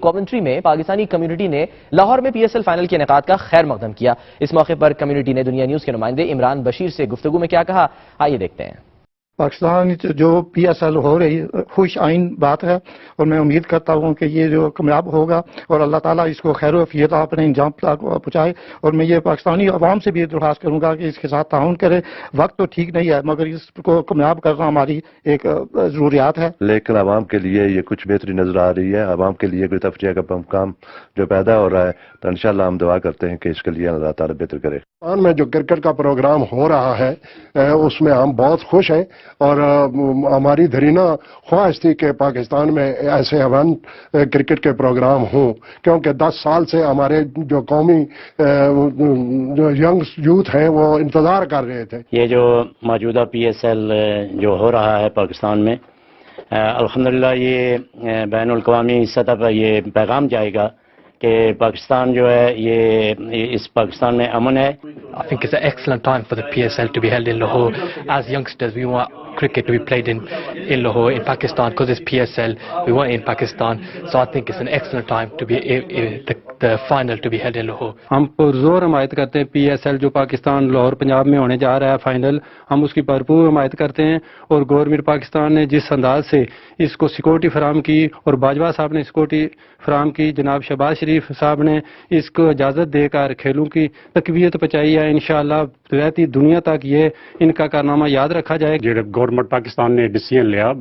Country میں Pakistani community نے لاہور میں PSL فائنل کے انعقاد کا خیر مقدم کیا۔ اس موقع پر کمیونٹی نے دنیا نیوز کے نمائندے عمران بشیر سے گفتگو میں کیا کہا، آئیے دیکھتے ہیں۔ پاکستان جو PSL ہو رہی خوش آئین بات ہے، اور میں امید کرتا ہوں کہ یہ جو کامیاب ہوگا اور اللہ تعالیٰ اس کو خیر و عافیت اپنے انجام تک پہنچائے۔ اور میں یہ پاکستانی عوام سے بھی درخواست کروں گا کہ اس کے ساتھ تعاون کرے۔ وقت تو ٹھیک نہیں ہے مگر اس کو کامیاب کرنا ہماری ایک ضروریات ہے۔ لیکن عوام کے لیے یہ کچھ بہتری نظر آ رہی ہے، عوام کے لیے کوئی تفریح کا کام جو پیدا ہو رہا ہے، تو انشاءاللہ ہم دعا کرتے ہیں کہ اس کے لیے اللہ تعالیٰ بہتر کرے۔ پاکستان میں جو کرکٹ کا پروگرام ہو رہا ہے اس میں ہم بہت خوش ہیں، اور ہماری دھرینہ خواہش تھی کہ پاکستان میں ایسے ایونٹ کرکٹ کے پروگرام ہوں، کیونکہ 10 سال سے ہمارے جو قومی جو ینگ یوتھ ہیں وہ انتظار کر رہے تھے۔ یہ جو موجودہ PSL جو ہو رہا ہے پاکستان میں، الحمدللہ یہ بین الاقوامی سطح پر یہ پیغام جائے گا کہ پاکستان جو ہے یہ اس پاکستان میں امن ہے۔ I think it's an excellent time for the PSL to be held in Lahore. As youngsters, we want cricket to be played in Lahore, in Pakistan, because it's PSL. We want it in Pakistan, so I think it's an excellent time to be the final to be held in Lahore. ہم پرزور حمایت کرتے ہیں PSL جو پاکستان لاہور پنجاب میں ہونے جا رہا ہے فائنل، ہم اس کی بھرپور حمایت کرتے ہیں، اور گورنمنٹ پاکستان نے جس انداز سے اس کو سیکورٹی فراہم کی، اور باجوہ صاحب نے سیکورٹی فراہم کی، جناب شہباز شریف صاحب نے اس کو اجازت دے کر کھیلوں کی تقویت پہنچائی ہے، انشاءاللہ رہتی دنیا تک یہ ان کا کارنامہ یاد رکھا جائے گا۔ گورنمنٹ پاکستان نے ڈیسیژن لیا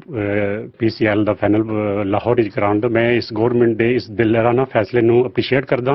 PCL the final Lahore crown, میں اس گورنمنٹ دے اس دلرانہ فیصلے نو اپریشیٹ کردا۔